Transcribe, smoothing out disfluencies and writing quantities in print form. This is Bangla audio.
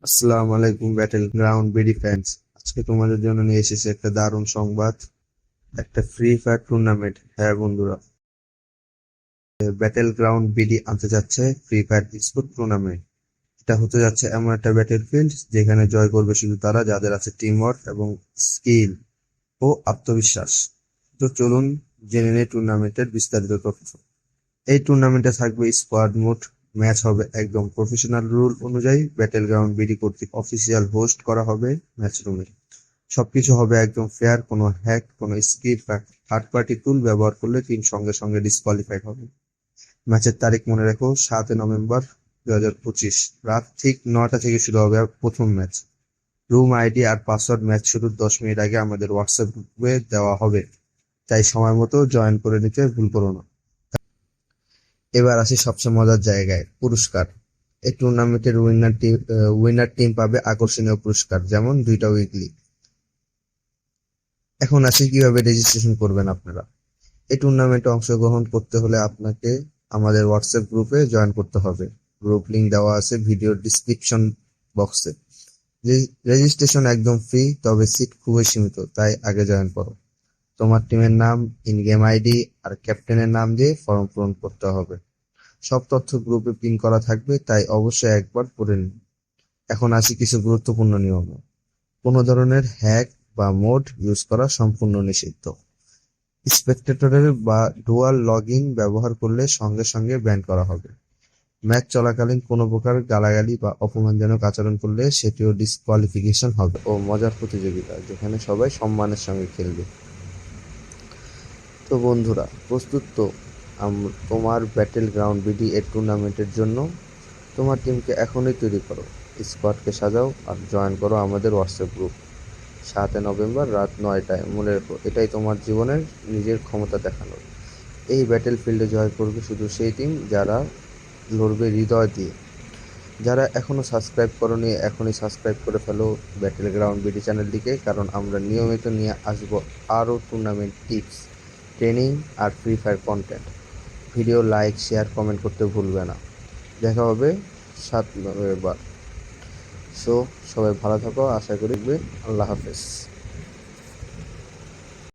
আসসালামু আলাইকুম ব্যাটেল গ্রাউন্ড বিডি ফ্যান্স। আজকে তোমাদের জন্য নিয়ে এসেছি একটা দারুণ সংবাদ, একটা ফ্রি ফায়ার টুর্নামেন্ট। হ্যাঁ বন্ধুরা, ব্যাটেল গ্রাউন্ড বিডি আনতে যাচ্ছে ফ্রি ফায়ার স্পোর্ট টুর্নামেন্ট। এটা হতে যাচ্ছে এমন একটা ব্যাটেল ফিল্ড যেখানে জয় করবে শুধু তারা যাদের আছে টিম ওয়ার্ক এবং স্কিল ও আত্মবিশ্বাস। তো চলুন জেনে নেই টুর্নামেন্টের বিস্তারিত তথ্য। এই টুর্নামেন্টে থাকবে স্কোয়াড মোড, ম্যাচ হবে একদম প্রফেশনাল রুল অনুযায়ী। ব্যাটেল গ্রাউন্ড বিডি কর্তৃক অফিসিয়াল হোস্ট করা হবে ম্যাচ রুমে। সবকিছু হবে একদম ফেয়ার, কোনো হ্যাক, কোনো স্কিপ বা থার্ড পার্টি টুল ব্যবহার করলে টিম সঙ্গে সঙ্গে ডিসকোয়ালিফাইড হবে। ম্যাচের তারিখ মনে রাখো, 7 নভেম্বর 2025, রাত ঠিক 9টা থেকে শুরু হবে প্রথম ম্যাচ। রুম আইডি আর পাসওয়ার্ড ম্যাচ শুরুর 10 মিনিট আগে আমাদের হোয়াটসঅ্যাপ গ্রুপে দেওয়া হবে, তাই সময় মতো জয়েন করে নিতে ভুল করো না। এবার আসি সবচেয়ে মজার জায়গায়, পুরস্কার। এই টুর্নামেন্টের উইনার টিম পাবে আকর্ষণীয় পুরস্কার, যেমন 2টা উইকলি। এখন আসি কিভাবে রেজিস্ট্রেশন করবেন আপনারা। এই টুর্নামেন্টে অংশগ্রহণ করতে হলে আপনাকে আমাদের হোয়াটসঅ্যাপ গ্রুপে জয়েন করতে হবে। গ্রুপ লিংক দেওয়া আছে ভিডিওর ডিসক্রিপশন বক্সে। রেজিস্ট্রেশন একদম ফ্রি, তবে সিট খুবই সীমিত, তাই আগে জয়েন করো। তোমার টিমের নাম, ইন গেম আইডি আর ক্যাপ্টেনের নাম দিয়ে ফর্ম পূরণ করতে হবে। সব তথ্য গ্রুপে পিন করা থাকবে, তাই অবশ্যই একবার পড়ে নিন। এখন আসি কিছু গুরুত্বপূর্ণ নিয়মে। কোনো ধরনের হ্যাক বা মোড ইউজ করা সম্পূর্ণ নিষিদ্ধ। স্পেকটেটরের বা ডুয়াল লগইন ব্যবহার করলে সঙ্গে সঙ্গে ব্যান করা হবে। ম্যাচ চলাকালীন কোনো প্রকার গালাগালি বা অপমানজনক আচরণ করলে সেটিও ডিসকোয়ালিফিকেশন হবে। ও মজার প্রতিযোগিতা যেখানে সবাই সম্মানের সঙ্গে খেলবে। তো বন্ধুরা, প্রস্তুত তো তোমার ব্যাটেল গ্রাউন্ড বিডি এর টুর্নামেন্টের জন্য? তোমার টিমকে এখনই তৈরি করো, স্কোয়াডকে সাজাও আর জয়েন করো আমাদের হোয়াটসঅ্যাপ গ্রুপ। 7 নভেম্বর রাত 9টায়। মনে রেখো, এটাই তোমার জীবনের নিজের ক্ষমতা দেখানোর। এই ব্যাটেল ফিল্ডে জয় করবে শুধু সেই টিম যারা লড়বে হৃদয় দিয়ে। যারা এখনো সাবস্ক্রাইব করোনি, এখনই সাবস্ক্রাইব করে ফেলো ব্যাটেল গ্রাউন্ড বিডি চ্যানেলটিকে, কারণ আমরা নিয়মিত নিয়ে আসবো আরও টুর্নামেন্ট টিপস, ট্রেনিং আর free fire content. Video like, share, comment করতে ভুলবে না। দেখা হবে 7 নভেম্বর। সো সবাই ভালো থাকো, আশা করি। আল্লাহ হাফেজ।